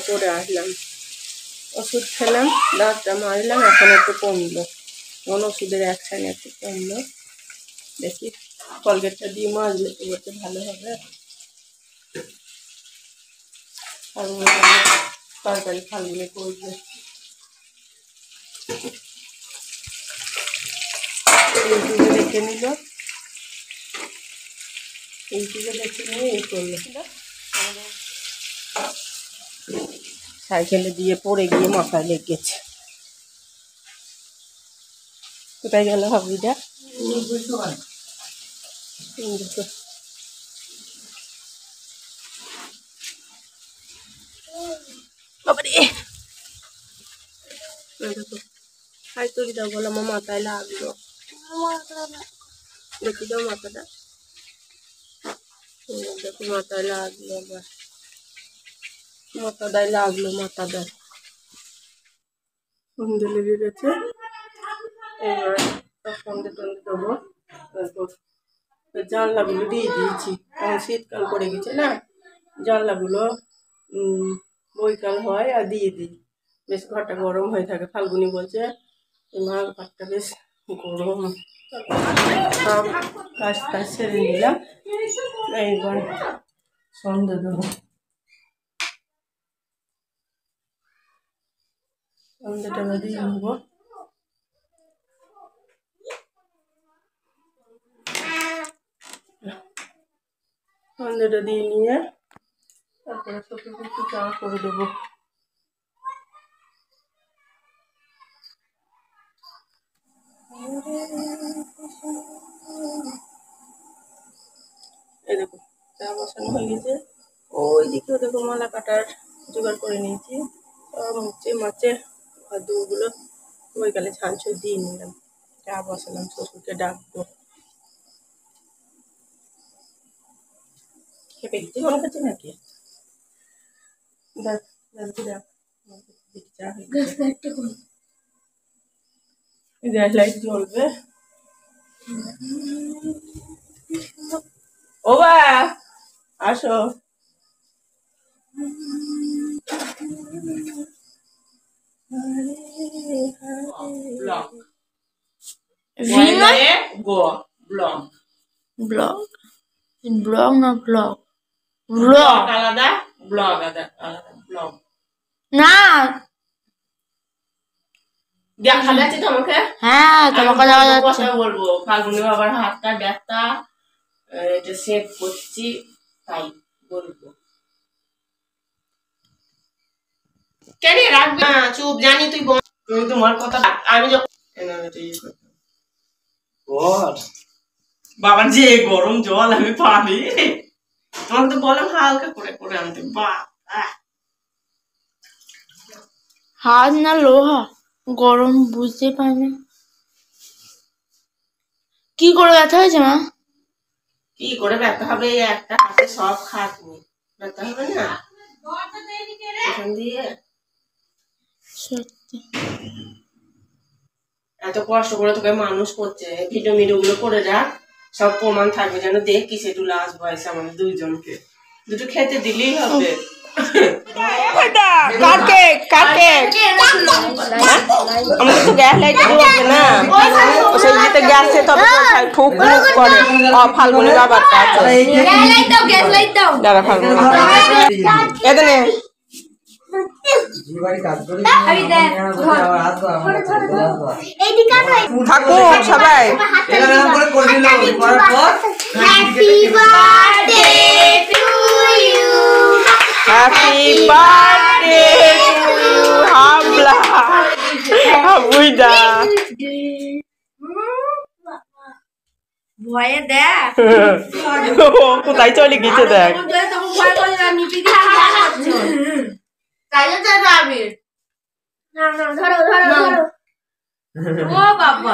করে আসলাম, ওষুধ খেলাম, দাঁতটা মারলাম, এখন একটু কমলো, কোন ওষুধের অ্যাকশন একটু কমলো। দেখি কলগেটটা দিয়ে মাজলে বলতে ভালো হবে। তরকারি ফালগুলো করবে, ইউটিউবে দেখে নিল, ইউটিউবে দেখে নিয়ে এই করলো। সাইকেলে দিয়ে পড়ে গিয়ে মাথায় লেগেছে। কোথায় গেল হাবিটা? হাই তুই দাও, বলো আমার মাথায় লাগলো, দেখি দাও মাথাটা, দেখো মাথায় লাগলো, আবার মাথাটায় লাগলো, মাথাটায় সন্ধে লেগে গেছে। এইবার সন্ধে টন্ধে দেবো। জানলাগুলো দিয়ে দিয়েছি, কারণ শীতকাল পড়ে গেছে না, জানলাগুলো বৈকাল হয় আর দিয়ে দিই, বেশ ঘরটা গরম হয়ে থাকে। ফাল্গুনি বলছে মা ঘরটা বেশ গরম। সব কাজ টাজ সেরে নিলাম, এইবার সন্ধে দেবো, সন্ধেটা দিয়ে নেবো। সন্ধেটা দিয়ে নিয়ে তারপরে ছোটকে একটু চা করে দেবো। এই দেখো চা বসানো হয়ে গেছে, ওই দিকেও দেখো মালা কাটার জোগাড় করে নিয়েছি, সব হচ্ছে মাছে দুগুলো বৈকালে ছান ছুঁ দিয়ে নিলাম। চা বসালাম, শ্বশুরকে ডাকবো। খেপে গেছি মনে করছে নাকি? দেখ গ্যাস লাইট জ্বলবে। ও বা আসো, ব্লগ না ব্লগ, ব্লগ আলাদা, ব্লগ আলাদা, ব্লগ না দেখা যাচ্ছে তোমাকে? হ্যাঁ তোমাকে দেখা যাচ্ছে। কথা বলবো, ফাল্গুনি বাবার হাতটা ব্যথা, এটা সেট করছি তাই বলবো। কেন রাখবি না, চুপ, জানি তুই তুমি তোমার কথা, আমি যখন বাবার যে গরম জল আমি পানি তোমাকে তো বললাম হালকা করে করে আনতে। হাত না লোহা, গরম বুঝতে পারি। কি করে ব্যথা হয়েছে মা? কি করে ব্যথা হবে, একটা হাতে সব খাটনি, ব্যথা হবে না এখান দিয়ে? সত্যি এত কষ্ট করে তোকে মানুষ করছে, ভিডিও মিডিও গুলো করে রাখ, সব প্রমাণ থাকবে, যেন দেখি সেটু লাস্ট বয়সে আমাদের দুইজনকে দুটো খেতে দিলেই হবে। আমাদের তো গ্যাস লাইট জ্বলবে না, সেই যেতে গ্যাসে তবে ঠুক ঠুক করে। ফাল্গুনি বাবারটা দাঁড়া, ফাল্গুনি এখানে থাকুক সবাই। Happy birthday to you Habla, হাবুইদা ভয়ে দেখ কোথায় চলে গেছে দেখ। ও বাবা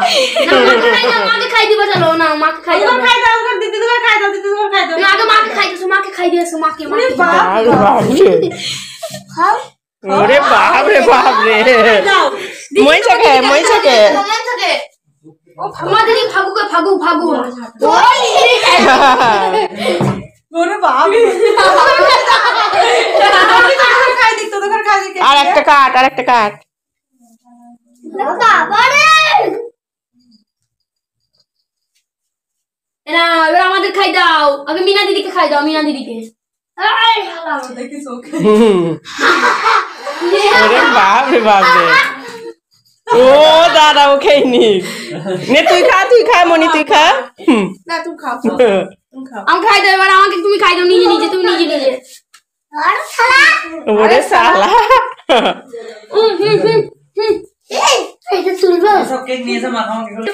মাকে খাই দিবা, চলো না মাকে খাই দাও, খাই দাও, দিদি তোমার খাই দাও, দিদি তোমার খাই দাও, না আগে মাকে খাই দিছো, মাকে খাই দিয়েছো, মাকে খাও। ওরে বাপ রে বাপ রে, মই থাকে মই থাকে ও মা দিদি ভাগু কে ভাগু ভাগু, ওরে বাপ খাই দিত তো একটা কাট আর একটা কাট। এবার আমাদের খাই দাও, আগে মিনা দিদিকে খাই দাও, মিনা দিদিকে। ওরে বাপ রে বাপ রে, ও দাদা ও খেয়ে নে, তুই খা মনি, তুই খা। না তুমি খাও, আমি খাই দাও, এবার আমাকে তুমি খাই দাও নিজে নিজে, তুমি নিজে নিজে। ওরে শালা,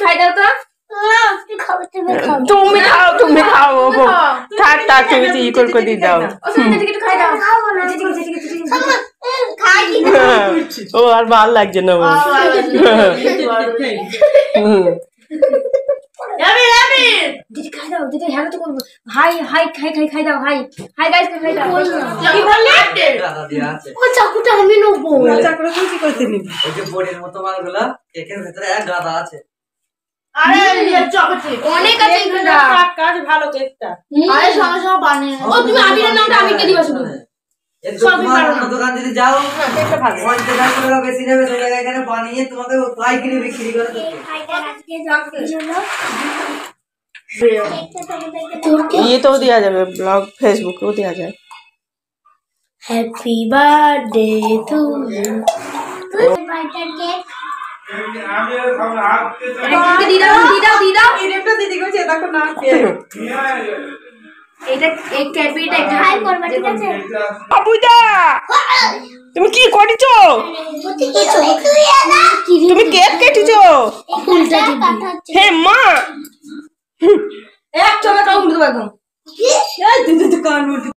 খাই দাও তো। তুমি খাও থাক তুমি তো ই করে দিয়ে দাও। ও আর ভাল লাগছে না, দিদি খাই দাও, দিদি হ্যালো তো করবো। হাই খাই দাও, হাই গাইস খাই দাও। কি বললি? ও চাকুটা আমি নেবো। চাকুটা তুই কি করতে নিবি? ওই যে বড়ির মতো মালগুলা কেকের ভিতরে এক গাদা আছে। আরে চকলেট অনেক আছে এখানে। কাজ ভালো কেকটা। আরে সঙ্গে বানিয়ে। ও তুমি আবিরের নামটা আবিরকে দিবা শুধু। সবই পারো না। দোকান যদি যাও কেকটা ভালো 50 টাকা বেশি নেবে, তো এখানে বানিয়ে তোমাকে পাইকারি বিক্রি করে দেবে। ये तो दिया जाए, ब्लॉग फेसबुक को दिया जाए। Happy birthday to you. দিদি কইছে দেখো না এটা এক ক্যাডবেরিটা একটা হাই করবা, ঠিক আছে? বাবুদা তুমি কি করিছো? তুমি কেক কেটেছো? হে মা, এক চমকা উঠে দেবো একদম। এই দিদি তো কান